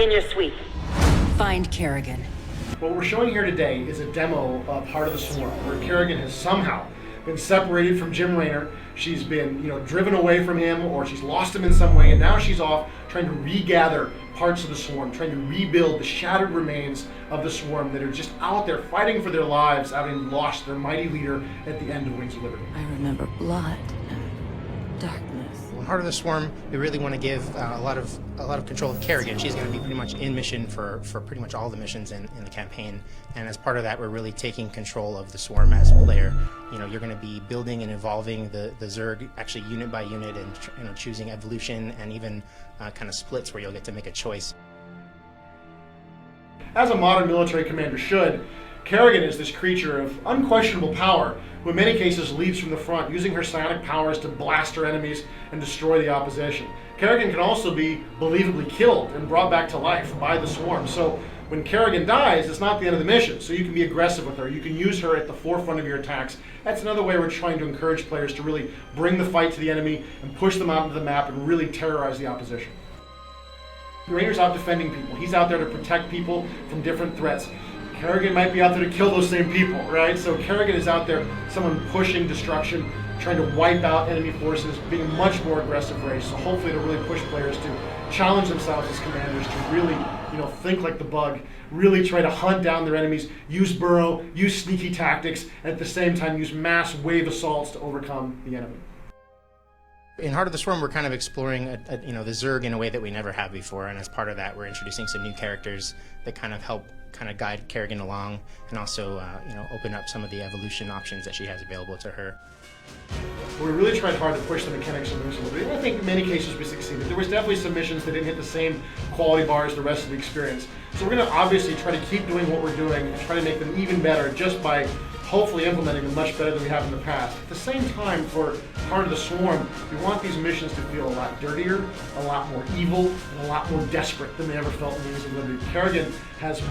Begin your sweep. Find Kerrigan. What we're showing here today is a demo of Heart of the Swarm, where Kerrigan has somehow been separated from Jim Raynor. She's been, driven away from him, or she's lost him in some way, and now she's off trying to regather parts of the Swarm, trying to rebuild the shattered remains of the Swarm that are just out there fighting for their lives, having lost their mighty leader at the end of Wings of Liberty. I remember blood and darkness. In Heart of the Swarm, we really want to give a lot of control of Kerrigan. She's going to be pretty much in mission for pretty much all the missions in the campaign, and as part of that, we're really taking control of the Swarm as a player. You're going to be building and evolving the Zerg actually unit by unit, and choosing evolution and even kind of splits where you'll get to make a choice. As a modern military commander should, Kerrigan is this creature of unquestionable power, who in many cases leads from the front, using her psionic powers to blast her enemies and destroy the opposition. Kerrigan can also be believably killed and brought back to life by the Swarm. So when Kerrigan dies, it's not the end of the mission, so you can be aggressive with her. You can use her at the forefront of your attacks. That's another way we're trying to encourage players to really bring the fight to the enemy and push them out into the map and really terrorize the opposition. Raynor's out defending people. He's out there to protect people from different threats. Kerrigan might be out there to kill those same people, right? So Kerrigan is out there, someone pushing destruction, trying to wipe out enemy forces, being a much more aggressive race. So hopefully it'll really push players to challenge themselves as commanders to really, think like the bug, really try to hunt down their enemies, use burrow, use sneaky tactics, and at the same time use mass wave assaults to overcome the enemy. In Heart of the Swarm, we're kind of exploring the Zerg in a way that we never have before, and as part of that, we're introducing some new characters that kind of help guide Kerrigan along, and also open up some of the evolution options that she has available to her. We really tried hard to push the mechanics of Wings of Liberty, and I think in many cases we succeeded. There was definitely some missions that didn't hit the same quality bar as the rest of the experience. So we're going to obviously try to keep doing what we're doing and try to make them even better just by hopefully implementing them much better than we have in the past. At the same time, for Heart of the Swarm, we want these missions to feel a lot dirtier, a lot more evil, and a lot more desperate than they ever felt in Wings of Liberty. Kerrigan is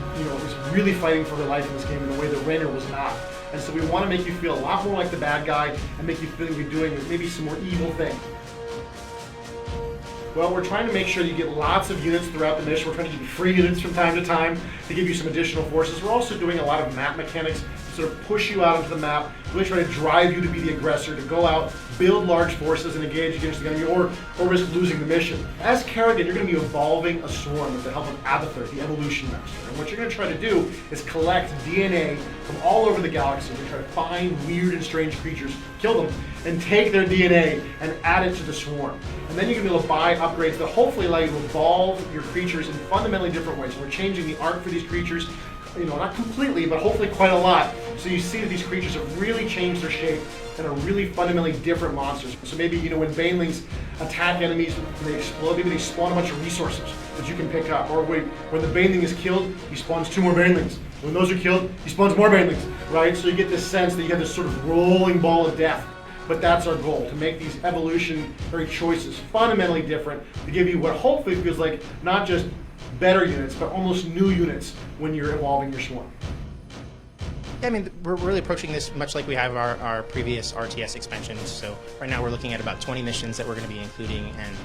really fighting for her life in this game in a way that Raynor was not. And so we want to make you feel a lot more like the bad guy and make you feel you're doing maybe some more evil thing. Well, we're trying to make sure you get lots of units throughout the mission. We're trying to give you free units from time to time to give you some additional forces. We're also doing a lot of map mechanics to sort of push you out into the map, really try to drive you to be the aggressor, to go out, build large forces and engage against the enemy, or risk losing the mission. As Kerrigan, you're going to be evolving a Swarm with the help of Abathur, the Evolution Master. And what you're going to try to do is collect DNA from all over the galaxy. We're try to find weird and strange creatures, kill them, and take their DNA and add it to the Swarm. And then you're going to be able to buy upgrades that hopefully allow you to evolve your creatures in fundamentally different ways. We're changing the art for these creatures, not completely, but hopefully quite a lot. So you see that these creatures have really changed their shape and are really fundamentally different monsters. So maybe, when banelings attack enemies and they explode, maybe they spawn a bunch of resources that you can pick up. Or when the baneling is killed, he spawns 2 more banelings. When those are killed, he spawns more banelings, right? So you get this sense that you have this sort of rolling ball of death. But that's our goal, to make these evolutionary choices fundamentally different, to give you what hopefully feels like not just better units, but almost new units when you're evolving your Swarm. Yeah, we're really approaching this much like we have our previous RTS expansions. So right now we're looking at about 20 missions that we're going to be including, and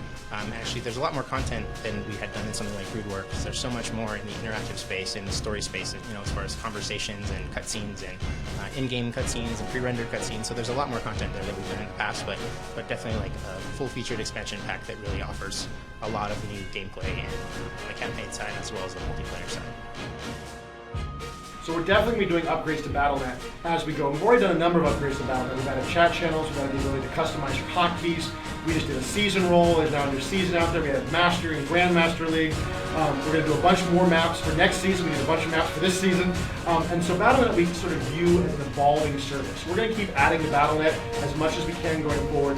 actually there's a lot more content than we had done in something like Brood War, because there's so much more in the interactive space, in the story space, as far as conversations and cutscenes and in-game cutscenes and pre-rendered cutscenes. So there's a lot more content there than we've done in the past, but definitely like a full-featured expansion pack that really offers a lot of new gameplay and on the campaign side as well as the multiplayer side. So we're definitely going to be doing upgrades to Battle.net as we go. We've already done a number of upgrades to Battle.net. We've added chat channels, we've added the ability to customize your hotkeys. We just did a season roll, there's now a new season out there. We had Master and Grandmaster League. We're going to do a bunch more maps for next season. We did a bunch of maps for this season. And so Battle.net we sort of view as an evolving service. We're going to keep adding to Battle.net as much as we can going forward.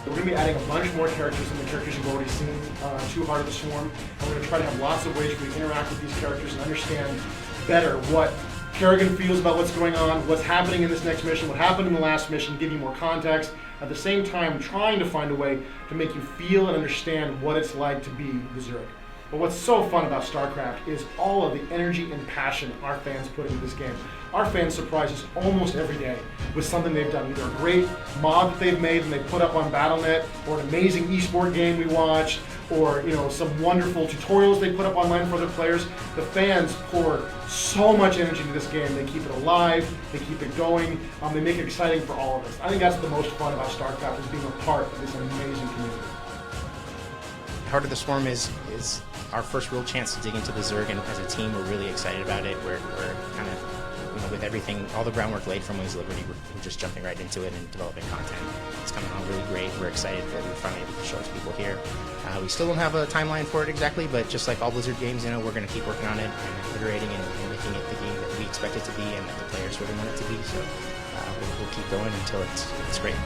We're going to be adding a bunch more characters than the characters you've already seen to Heart of the Swarm. And we're going to try to have lots of ways for you to interact with these characters and understand better what Kerrigan feels about what's going on, what's happening in this next mission, what happened in the last mission, give you more context. At the same time, trying to find a way to make you feel and understand what it's like to be the Zerg. But what's so fun about Starcraft is all of the energy and passion our fans put into this game. Our fans surprise us almost every day with something they've done, either a great mod that they've made and they put up on Battle.net, or an amazing esport game we watched, or some wonderful tutorials they put up online for other players. The fans pour so much energy into this game. They keep it alive, they keep it going, they make it exciting for all of us. I think that's the most fun about Starcraft, is being a part of this amazing community. Heart of the Swarm is our first real chance to dig into the Zerg, and as a team, we're really excited about it. We're kind of, with everything, all the groundwork laid from Wings of Liberty, we're just jumping right into it and developing content. It's coming along really great. We're excited that we're finally able to show it to people here. We still don't have a timeline for it exactly, but just like all Blizzard games, we're going to keep working on it and iterating and making it the game that we expect it to be and that the players really want it to be. So we'll keep going until it's great.